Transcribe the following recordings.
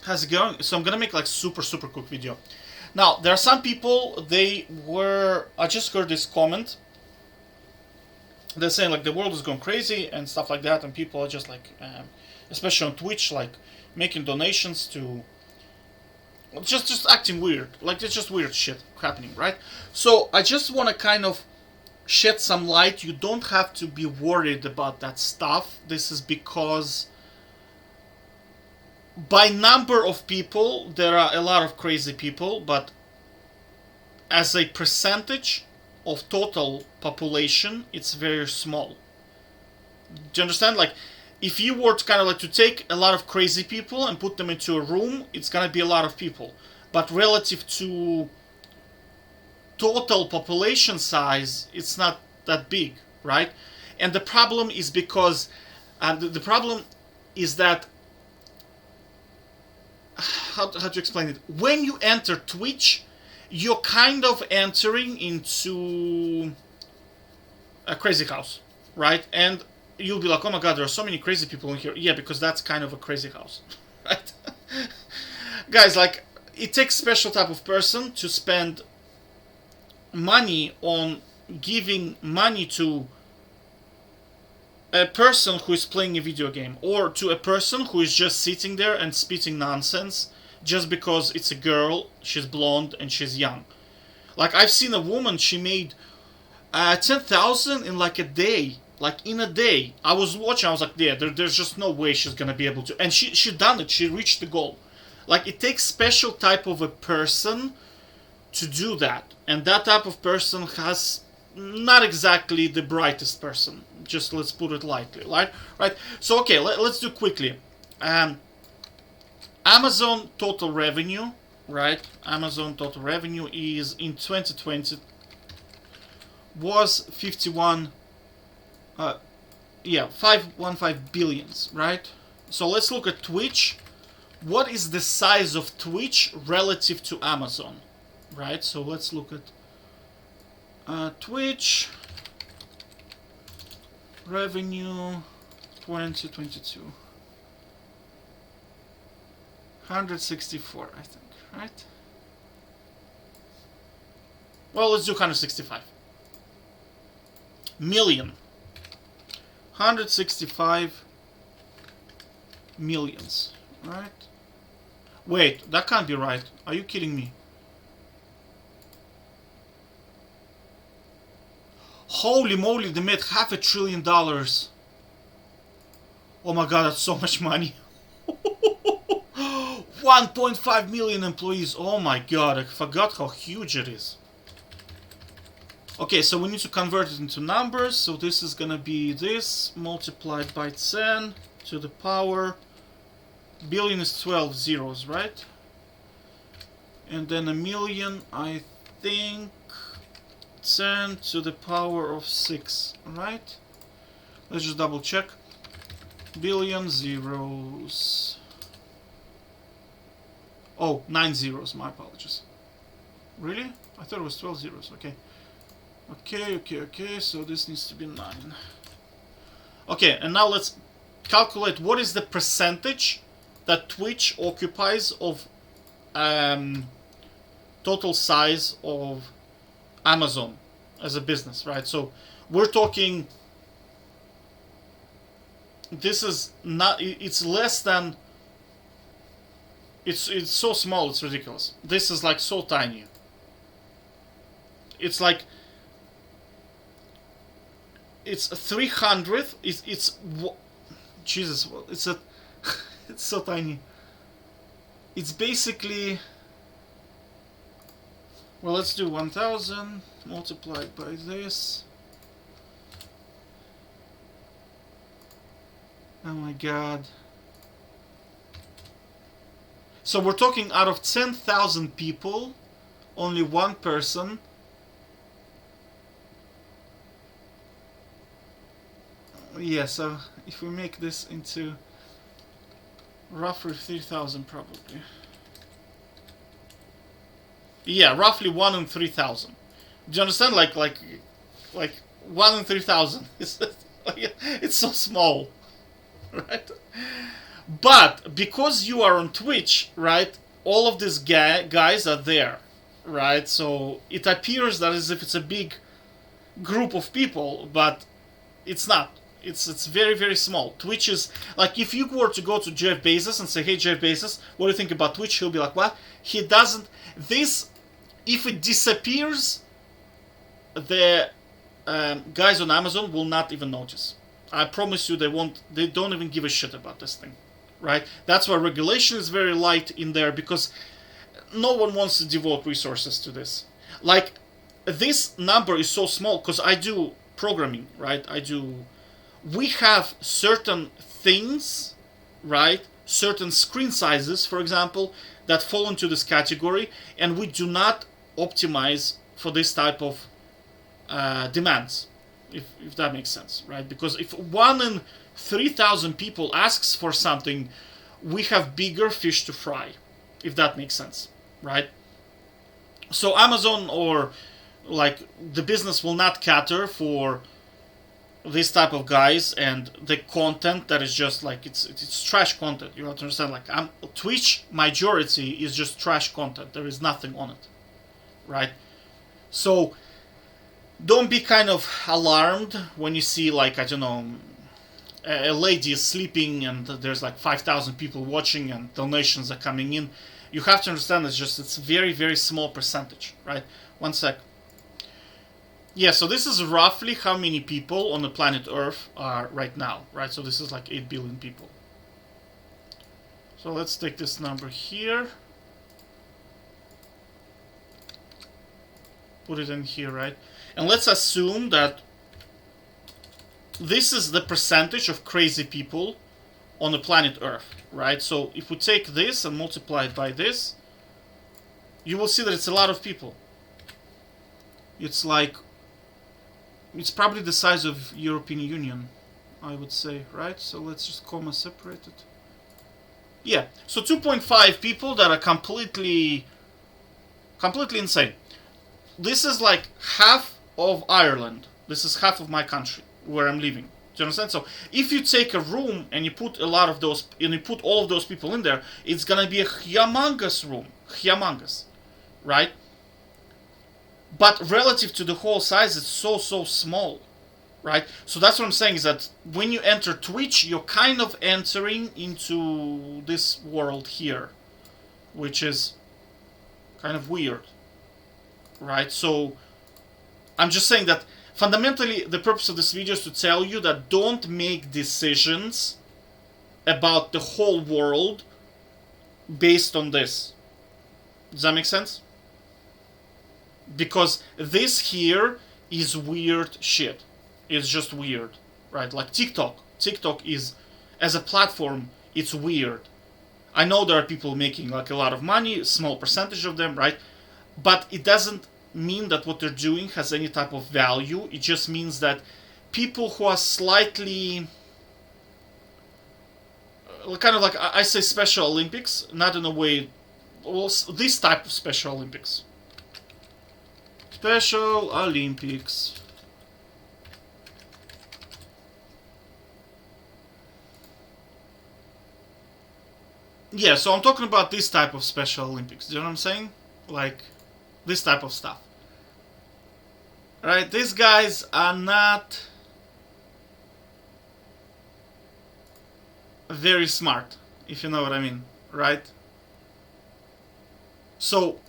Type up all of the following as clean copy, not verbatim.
How's it going? So I'm gonna make like super quick video. Now there are some people. I just heard this comment. They're saying like the world is going crazy and stuff like that, and people are just like, especially on Twitch, like making donations to, just acting weird. Like it's just weird shit happening, right? So I just want to kind of shed some light. You don't have to be worried about that stuff. This is because by number of people, there are a lot of crazy people, but as a percentage of total population, it's very small. Do you understand? Like, if you were to kind of like to take a lot of crazy people and put them into a room, it's gonna be a lot of people. But relative to total population size, it's not that big, right? And the problem is because the problem is that how to explain it? When you enter Twitch, you're kind of entering into a crazy house, right? And you'll be like, oh my god, there are so many crazy people in here. Yeah, because that's kind of a crazy house, right? Guys, like, it takes special type of person to spend money on giving money to a person who is playing a video game, or to a person who is just sitting there and spitting nonsense just because it's a girl, she's blonde, and she's young. Like, I've seen a woman, she made 10,000 in like a day. Like, in a day. I was watching, I was like, yeah, there's just no way she's gonna be able to. And she done it, she reached the goal. Like, it takes special type of a person to do that. And that type of person has not exactly the brightest person. Just let's put it lightly, right? So okay, let's do quickly. Amazon total revenue, right? Amazon total revenue is in 2020 was 515 billions, right? So let's look at Twitch. What is the size of Twitch relative to Amazon, right? So let's look at Twitch revenue 2022. 164, I think, right? Well, let's do 165 million. 165 millions, right? Wait, that can't be right. Are you kidding me? Holy moly, they made $500 billion. Oh my god, that's so much money. 1.5 million employees. Oh my god, I forgot how huge it is. Okay, so we need to convert it into numbers. So this is gonna be this multiplied by 10 to the power. Billion is 12 zeros, right? And then a million, I think 10 to the power of 6, right? Let's just double check. Billion zeros. Oh, 9 zeros, my apologies. Really? I thought it was 12 zeros, okay. Okay, so this needs to be 9. Okay, and now let's calculate what is the percentage that Twitch occupies of total size of Amazon as a business, right? So we're talking, this is not, it's less than, it's so small, it's ridiculous. This is like so tiny. It's like, it's 300th, it's Jesus, it's a, it's so tiny. It's basically, well, let's do 1000 multiplied by this. Oh my god. So we're talking out of 10,000 people, only one person yeah, so if we make this into roughly 3,000 probably. Yeah, roughly 1 in 3,000. Do you understand? Like 1 in 3,000. It's so small, right? But because you are on Twitch, right, all of these guys are there, right? So it appears that as if it's a big group of people, but it's not. It's very, very small. Twitch is like, if you were to go to Jeff Bezos and say, "Hey Jeff Bezos, what do you think about Twitch?" He'll be like, "What?" He doesn't. This, if it disappears, the guys on Amazon will not even notice. I promise you, they won't. They don't even give a shit about this thing, right? That's why regulation is very light in there, because no one wants to devote resources to this. Like, this number is so small because I do programming, right? We have certain things, right? Certain screen sizes, for example, that fall into this category, and we do not optimize for this type of demands, if that makes sense, right? Because if 1 in 3,000 people asks for something, we have bigger fish to fry, if that makes sense, right? So Amazon or like the business will not cater for this type of guys and the content that is just like it's trash content. You have to understand, like, Twitch majority is just trash content. There is nothing on it, right? So don't be kind of alarmed when you see, like, I don't know, a lady is sleeping and there's like 5,000 people watching and donations are coming in. You have to understand it's very, very small percentage, right? One sec. Yeah, so this is roughly how many people on the planet Earth are right now, right? So this is like 8 billion people. So let's take this number here. Put it in here, right? And let's assume that this is the percentage of crazy people on the planet Earth, right? So if we take this and multiply it by this, you will see that it's a lot of people. It's like, it's probably the size of European Union, I would say, right? So let's just comma separate it. Yeah, so 2.5 people that are completely insane. This is like half of Ireland. This is half of my country where I'm living. Do you understand? So if you take a room and you put a lot of those, and you put all of those people in there, it's gonna be a humongous room, humongous, right? But relative to the whole size, it's so small, right? So that's what I'm saying, is that when you enter Twitch, you're kind of entering into this world here, which is kind of weird, right? So I'm just saying that fundamentally the purpose of this video is to tell you that don't make decisions about the whole world based on this. Does that make sense? Because this here is weird shit. It's just weird, right? Like TikTok. TikTok is, as a platform, it's weird. I know there are people making like a lot of money, a small percentage of them, right? But it doesn't mean that what they're doing has any type of value. It just means that people who are slightly, kind of like, I say Special Olympics, not in a way, well, this type of Special Olympics. Special Olympics. Yeah, so I'm talking about this type of Special Olympics. Do you know what I'm saying? Like, this type of stuff. Right? These guys are not very smart, if you know what I mean. Right? So,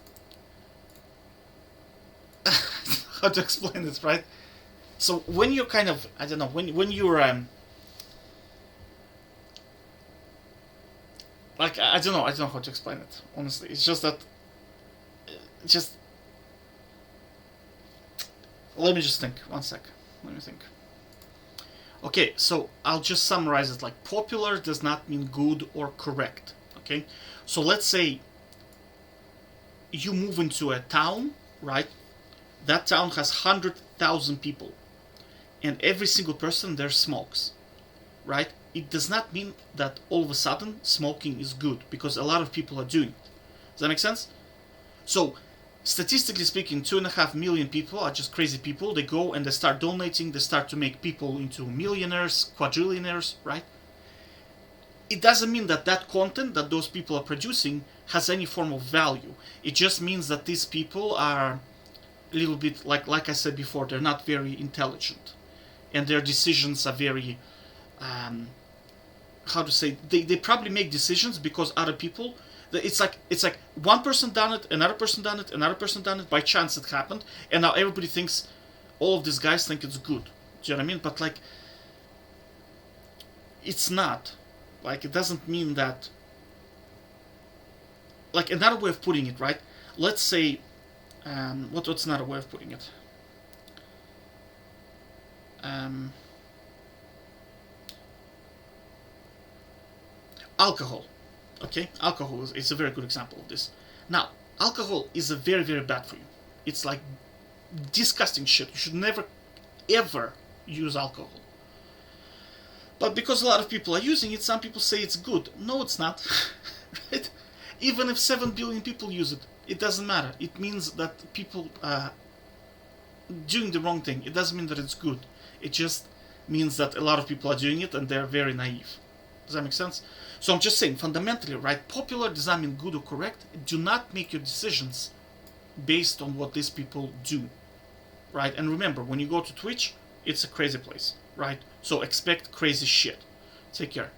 how to explain this, right? So when you're kind of, I don't know, when you're like, I don't know how to explain it, honestly. It's just that, let me just think, one sec, let me think. Okay, so I'll just summarize it. Like, popular does not mean good or correct, okay? So let's say you move into a town, right? That town has 100,000 people, and every single person there smokes, right? It does not mean that all of a sudden smoking is good, because a lot of people are doing it. Does that make sense? So, statistically speaking, 2.5 million people are just crazy people. They go and they start donating, they start to make people into millionaires, quadrillionaires, right? it doesn't mean that that content that those people are producing has any form of value. It just means that these people are a little bit, like I said before, they're not very intelligent, and their decisions are very, how to say, they probably make decisions because other people, it's like one person done it, another person done it, another person done it, by chance it happened, and now everybody thinks, all of these guys think it's good. Do you know what I mean? But like, it's not. Like, it doesn't mean that. Like, another way of putting it, right? Let's say, what's another way of putting it? Alcohol. Okay, alcohol is a very good example of this. Now, alcohol is a very, very bad for you. It's like disgusting shit. You should never, ever use alcohol. But because a lot of people are using it, some people say it's good. No, it's not. Right? Even if 7 billion people use it, it doesn't matter. It means that people are doing the wrong thing. It doesn't mean that it's good. It just means that a lot of people are doing it and they're very naive. Does that make sense? So I'm just saying, fundamentally, right, popular does not mean good or correct. Do not make your decisions based on what these people do. Right? And remember, when you go to Twitch, it's a crazy place. Right? So expect crazy shit. Take care.